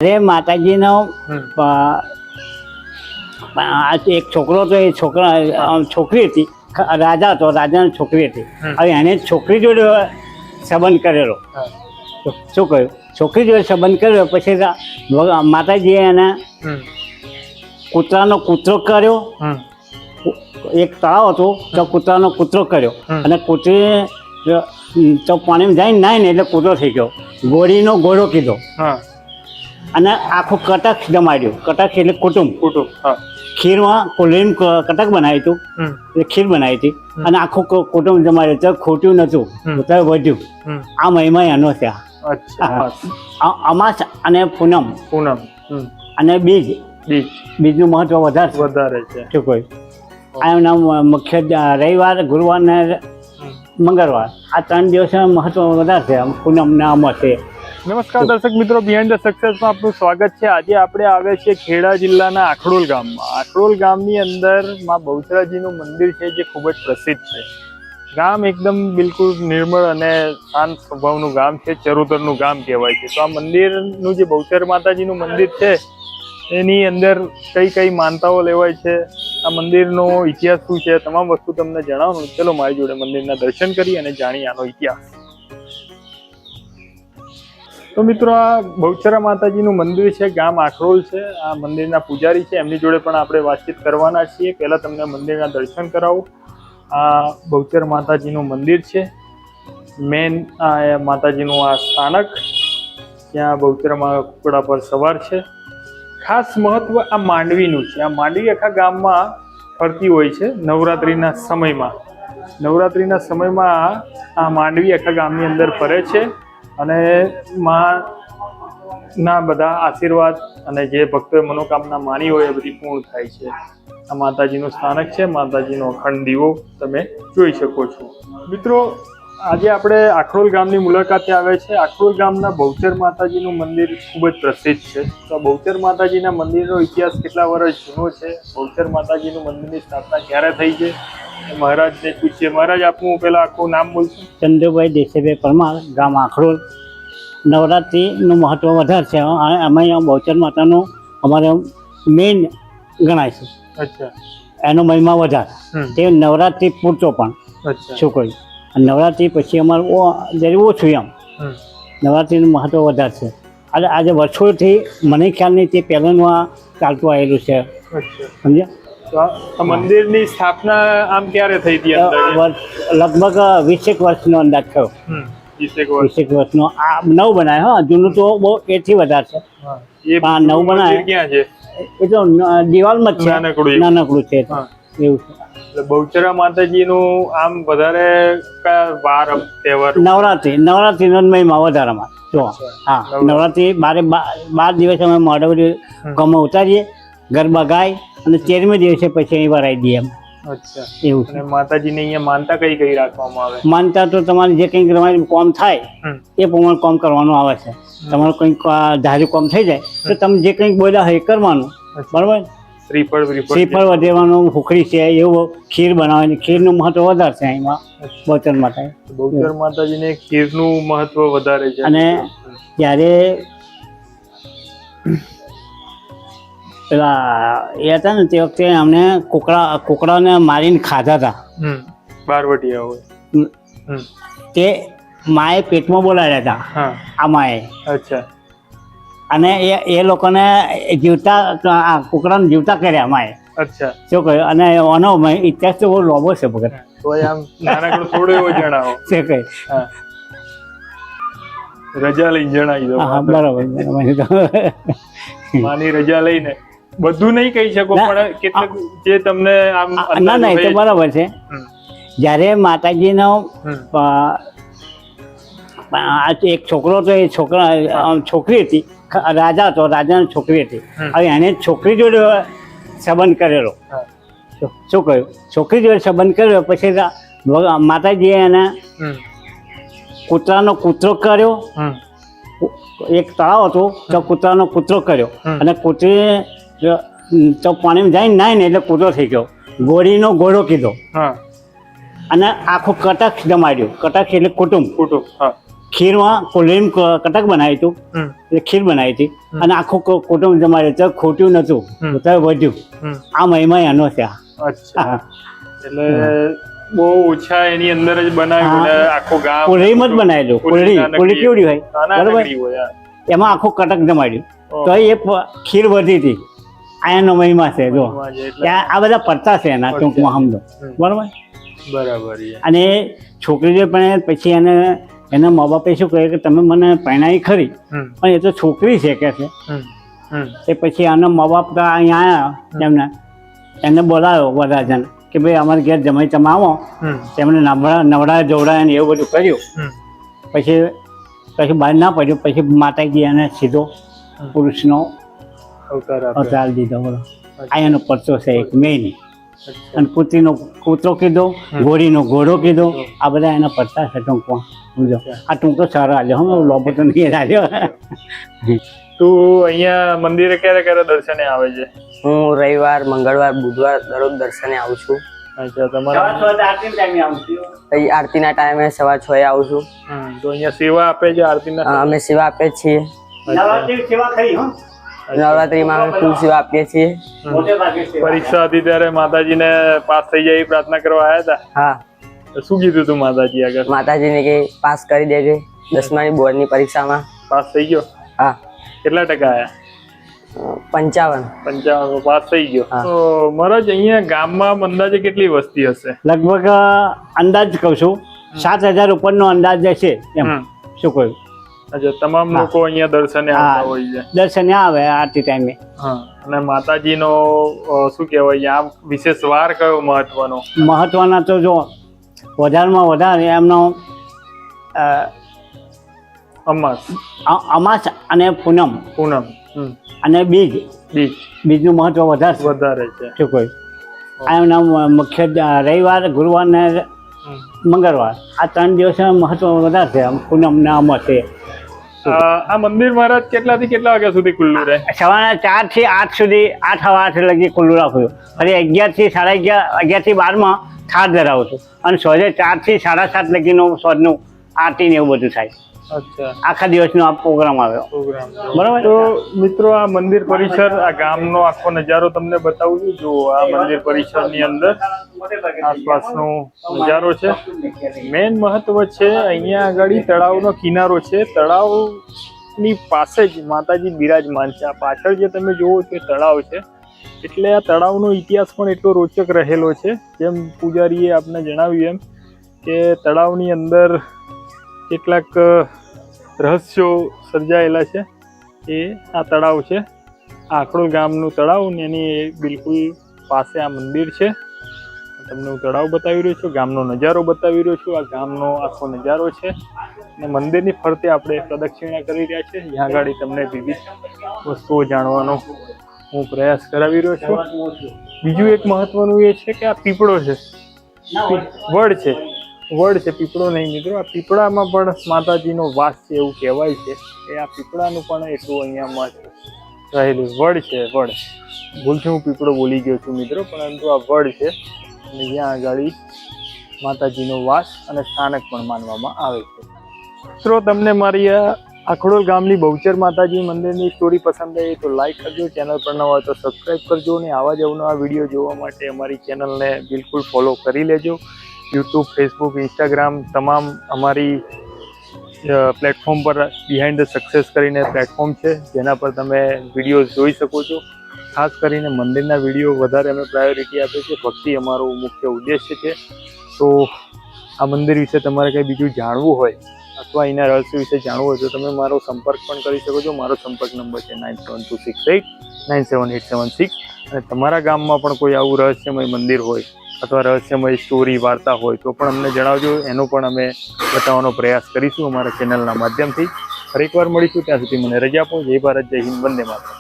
અરે માતાજીનો એક છોકરો તો એ છોકરી હતી, રાજા હતો, રાજાની છોકરી હતી. હવે એને છોકરી જોડે સંબંધ કરેલો. શું કહ્યું? છોકરી જોડે સંબંધ કર્યો પછી માતાજીએ એને કૂતરાનો કૂતરો કર્યો. એક તળાવ હતું તો કૂતરાનો કૂતરો કર્યો અને કૂતરી તો પાણીમાં જઈને નાય ને એટલે કૂતરો થઈ ગયો. ગોળીનો ગોળો કીધો અને આખું કટક જમાડ્યું. કટક એટલે કુટુંબ. ખીરમાં કોલ્ડ્રિંક કટક બનાવ્યું હતું, એટલે ખીર બનાવી હતી અને આખું કુટુંબ જમાડ્યું. તો ખોટ્યું નહોતું, તો વધ્યું. આ મહિમા એનો છે. અમાસ અને પૂનમ અને બીજનું મહત્વ વધારે છે. શું કહ્યું? આ મુખ્ય રવિવાર, ગુરુવાર ને મંગળવાર, આ 3 દિવસનું મહત્વ વધારે છે. પૂનમ ને અમાસે. નમસ્કાર દર્શક મિત્રો, બિહાઇન્ડ ધ સક્સેસમાં આપનું સ્વાગત છે. આજે આપણે આવ્યા છીએ ખેડા જિલ્લાના આખડોલ ગામમાં. આખડોલ ગામની અંદર માં બહુચરાજીનું મંદિર છે, જે ખૂબ જ પ્રસિદ્ધ છે. ગામ એકદમ બિલકુલ નિર્મળ અને શાંત સ્વભાવનું ગામ છે. ચરોતરનું ગામ કહેવાય છે. તો આ મંદિરનું જે બહુચર માતાજીનું મંદિર છે, એની અંદર કઈ માનતાઓ લેવાય છે, આ મંદિરનો ઇતિહાસ શું છે, તમામ વસ્તુ તમને જણાવવાનું. ચલો મારી જોડે મંદિરના દર્શન કરી અને જાણીએ આનો ઇતિહાસ. તો મિત્રો, આ બહુચરા માતાજીનું મંદિર છે, ગામ આખડોલ છે. આ મંદિરના પૂજારી છે, એમની જોડે પણ આપણે વાતચીત કરવાના છીએ. પહેલાં તમને મંદિરના દર્શન કરાવું. આ બહુચર માતાજીનું મંદિર છે. મેન આ માતાજીનું આ સ્થાનક, ત્યાં બહુચરામાં કુકડા પર સવાર છે. ખાસ મહત્વ આ માંડવીનું છે. આ માંડવી આખા ગામમાં ફરતી હોય છે નવરાત્રિના સમયમાં. નવરાત્રિના સમયમાં આ માંડવી આખા ગામની અંદર ફરે છે અને ના બધા આશીર્વાદ અને જે ભક્તોએ મનોકામના માની હોય એ બધી પૂર્ણ થાય છે. આ માતાજીનું સ્થાનક છે. માતાજીનો અખંડ દીવો તમે જોઈ શકો છો. મિત્રો, આજે આપણે આખડોલ ગામની મુલાકાતે આવ્યા છે. આખડોલ ગામના બહુચર માતાજીનું મંદિર ખૂબ જ પ્રસિદ્ધ છે. તો બહુચર માતાજીના મંદિરનો ઇતિહાસ કેટલા વર્ષ જૂનો છે, બહુચર માતાજીનું મંદિરની સ્થાપના ક્યારે થઈ છે, મહારાજને પૂછીએ. મહારાજ, આપનું પહેલાં આખું નામ બોલશું. ચંદ્રભાઈ દેસાઈભાઈ પરમાર, ગામ આખડોલ. નવરાત્રિનું મહત્વ વધારે છે. અમે અહીંયા બહુચર માતાનું અમારે મેઇન ગણાય છે. અચ્છા. એનો મહિમા વધારે. તે નવરાત્રિ પૂરતો પણ. શું કહ્યું? નવરાત્રિ પછી અમારું જયારે ઓછું એમ. નવરાત્રિનું મહત્વ વધારે છે. અને આજે વર્ષોથી મને ખ્યાલ નહીં, તે પહેલાંનું આ ચાલતું આવેલું છે. સમજ્યા? મંદિરની સ્થાપના આમ ક્યારે થઈ હતી? લગભગ 20 વર્ષનો અંદાજ થયો. 20 વર્ષનો. આ નવ બનાવે. હા, જૂનું તો બહુ એથી વધારે છે. નવ બનાવે ક્યાં છે? એ તો દિવાલમાં જ છે, નાનકડું છે. એવું છે. બહુચરા માતાજીનું આમ વધારે વાર તહેવાર? નવરાત્રિનો મહિમા વધારામાં. જો હા, નવરાત્રિ 12 દિવસ અમે મોઢવડી ગામમાં ઉતારીએ, ગરબા ગાય અને 13મે દિવસે પછી અહીં વરાઈ દઈએ એમ. અચ્છા. એવું છે. માતાજીને અહીંયા માનતા કઈ રાખવામાં આવે? માનતા તો તમારે જે કંઈક તમારી કોમ થાય એ પ્રમાણે કોમ કરવાનું આવે છે. તમારું કંઈક ધાર્યું કોમ થઈ જાય તો તમે જે કંઈક બોલ્યા હોય એ કરવાનું. બરાબર? શ્રીફળ વધેવાનું, ભૂખડી છે, એવું ખીર બનાવવાની. ખીરનું મહત્વ વધારે છે અહીંમાં બહુચર માતા. બહુચર માતાજીને ખીરનું મહત્વ વધારે છે. અને જ્યારે પેલા એ હતા ને, તે વખતે અમને કુકડાને મારીને ખાધા હતા. બારવટીયા હોય તે માએ પેટમાં બોલાડ્યા હતા. આ માએ. અચ્છા. અને એ લોકોને જીવતા, કુકડાને જીવતા કર્યા માએ. અચ્છા. શું કહ્યું? અને આનો ઇતિહાસ તો બહુ લાંબો છે ભગત. તો આમ નાનકડો થોડો એવો જણાવો. છે કઈ રજા લઈને જણાવી દો. હા, બરાબર. માની રજા લઈને બધું નહીં કહી શકો, પણ કેટલું જે તમને આમ. ના, એ તો બરાબર છે. જ્યારે માતાજીનો એક છોકરો તો એ છોકરી હતી, રાજા હતો, રાજાની છોકરી હતી. હવે એને છોકરી જોડે સંબંધ કરેલો. શું કહ્યું? છોકરી જોડે સંબંધ કર્યો પછી માતાજીએ એને કૂતરાનો કૂતરો કર્યો. એક તળાવ હતું તો કૂતરાનો કૂતરો કર્યો અને કૂતરી તો પાણીમાં જઈને નાય ને એટલે કૂતરો થઈ ગયો. ગોળીનો ગોળો કીધો અને આખું કટક જમાડ્યું. કટક એટલે કુટુંબ. ખીરમાં કોલ્ડ્રિંક કટક બનાવી હતું, એટલે ખીર બનાવી હતી અને આખું કુટુંબ જમાડ્યું તો ખોટ્યું નતું, તો વધ્યું. આ મહિમા એનો છે. અચ્છા, એટલે બહુ ઓછા એની અંદર જ બનાવ્યું ને આખું ગામ કોલ્ડ્રિંક જ બનાવેલું. કોલ્ડ્રિંક કેવડી હોય બરોબર, એમાં આખું કટક જમાડ્યું તો એ ખીર વધી હતી. આ એનો મહિમા છે. જો ત્યાં આ બધા પડતા છે એના ટૂંકમાં સમજો બરોબર. બરાબર. અને છોકરીને પણ પછી એના મા બાપે શું કહે કે તમે મને પરણાવી ખરી, પણ એ તો છોકરી છે કે છે. તે પછી આના મા બાપ તો અહીંયા આવ્યા એમને, એને બોલાવ્યો બધા જણ કે ભાઈ અમારે ઘેર જમાઈ તમે આવો. તેમણે નવડા જોવડાય ને એવું બધું કર્યું. પછી બહાર ના પડ્યું. પછી માતાજી એને સીધો પુરુષનો અવતાર દીધો. બરોબર. આ એનો પરચો છે એક મેઇન. અને પુત્રીનો કૂતરો કીધો, ઘોડીનો ઘોડો કીધો. આ બધા એના પડતા છે ટૂંકમાં સમજો. આ ટૂંકો સારો આવ્યો હમ, લોબો તો નહીં આવ્યો. તું અહીંયા મંદિરે ક્યારે ક્યારે દર્શને આવે છે? હું રવિવાર, મંગળવાર, બુધવાર દરરોજ દર્શને આવું છું. અચ્છા, તમારા આરતીના ટાઈમે સવાર 6 આવું છું. તો અહીંયા સેવા આપે છે આરતીના? અમે સેવા આપીએ છીએ. નવરાત્રીમાં અમે ફૂલ સેવા આપીએ છીએ. પરીક્ષા હતી ત્યારે માતાજીને પાસ થઈ જાય એ પ્રાર્થના કરવા આવ્યા હતા? હા. શું કીધું તું માતાજી આગળ? માતાજીને કે પાસ કરી દેજે 10માની બોર્ડની પરીક્ષામાં. પાસ થઈ ગયો? હા. કેટલા ટકા આવ્યા? 55 પાસ થઈ ગયો. તો મહારાજ અહીંયા ગામમાં અંદાજે કેટલી વસ્તી હશે? લગભગ અંદાજ કહું છું 7,000 ઉપરનો અંદાજ છે. એમ શું કહ્યું? અચ્છા, તમામ લોકો અહીંયા દર્શને આવતા હોય છે? દર્શને આવે આરતી ટાઈમે. અને માતાજીનો શું કહેવાય આમ વિશેષ વાર કયો મહત્વનો? મહત્વના તો જો વધારેમાં વધારે એમનો અમાસ અને પૂનમ અને બીજનું મહત્વ વધારે છે. શું કહ્યું? આ એમના મુખ્ય રવિવાર, ગુરુવાર ને મંગળવાર આ 3 દિવસનું મહત્વ વધારે છે. પૂનમ ને અમાસે. આ મંદિર મહારાજ કેટલાથી કેટલા વાગ્યા સુધી ખુલ્લું રહે? સવારના 4 થી 8 સુધી, 8 સવા 8 લગી ખુલ્લું રાખ્યું. ફરી 11 થી 11:30, 11 થી 12 થાળ ધરાવું છું. અને સાંજે 4 થી 7:30 લગીનું સાંજનું આરતી ને એવું બધું થાય. આખા દિવસનો આ પ્રોગ્રામ આવ્યો. બરાબર. તો મિત્રો, આ મંદિર પરિસર, આ ગામનો આખો નજારો તમને બતાવું છું. જો આ મંદિર પરિસરની અંદર આસપાસનો નજારો છે. મેન મહત્વ છે અહીંયા આગળ તળાવનો કિનારો છે. તળાવની પાસે જ માતાજી બિરાજમાન છે. આ પાછળ જે તમે જુઓ છો તળાવ છે. એટલે આ તળાવનો ઇતિહાસ પણ એટલો રોચક રહેલો છે. જેમ પૂજારીએ આપને જણાવ્યું એમ કે તળાવની અંદર કેટલાક રહસ્યો સર્જાયેલા છે. એ આ તળાવ છે. આ આખડોલ ગામનું તળાવ ને એની બિલકુલ પાસે આ મંદિર છે. તમને હું તળાવ બતાવી રહ્યો છું, ગામનો નજારો બતાવી રહ્યો છું. આ ગામનો આખો નજારો છે. અને મંદિરની ફરતે આપણે પ્રદક્ષિણા કરી રહ્યા છીએ. જ્યાં આગળ તમને વિવિધ વસ્તુઓ જાણવાનો હું પ્રયાસ કરાવી રહ્યો છું. બીજું એક મહત્વનું એ છે કે આ પીપળો છે, વડ છે, પીપળો નહીં મિત્રો. આ પીપળામાં પણ માતાજીનો વાસ છે એવું કહેવાય છે. એ આ પીપળાનું પણ એટલું અહીંયા રહેલું વડ છે. ભૂલથી હું પીપળો બોલી ગયો છું મિત્રો, પરંતુ આ વડ છે. અને જ્યાં આગળ માતાજીનો વાસ અને સ્થાનક પણ માનવામાં આવે છે. મિત્રો, તમને મારી આ આખડોલ ગામની બહુચર માતાજી મંદિરની સ્ટોરી પસંદ આવી તો લાઈક કરજો. ચેનલ પર ન હોય તો સબસ્ક્રાઈબ કરજો. અને આવા જ અવનવા વિડીયો જોવા માટે અમારી ચેનલને બિલકુલ ફોલો કરી લેજો. યુટ્યુબ, ફેસબુક, ઇન્સ્ટાગ્રામ તમામ અમારી પ્લેટફોર્મ પર બિહાઇન્ડ ધ સક્સેસ કરીને પ્લેટફોર્મ છે, જેના પર તમે વિડીયોઝ જોઈ શકો છો. ખાસ કરીને મંદિરના વિડીયો વધારે અમે પ્રાયોરિટી આપીએ છીએ. ભક્તિ અમારો મુખ્ય ઉદ્દેશ્ય છે. તો આ મંદિર વિશે તમારે કંઈ બીજું જાણવું હોય અથવા એના રહસ્ય વિશે જાણવું હોય તો તમે મારો સંપર્ક પણ કરી શકો છો. મારો સંપર્ક નંબર છે 9726897876. અને તમારા ગામમાં પણ કોઈ આવું રહસ્યમય મંદિર હોય અથવા રહસ્યમય સ્ટોરી, વાર્તા હોય તો પણ અમને જણાવજો. એનો પણ અમે બતાવવાનો પ્રયાસ કરીશું અમારા ચેનલના માધ્યમથી. ફરી એકવાર મળીશું. ત્યાં સુધી મને રજા આપો. જય ભારત, જય હિન્દ, વંદે માતરમ.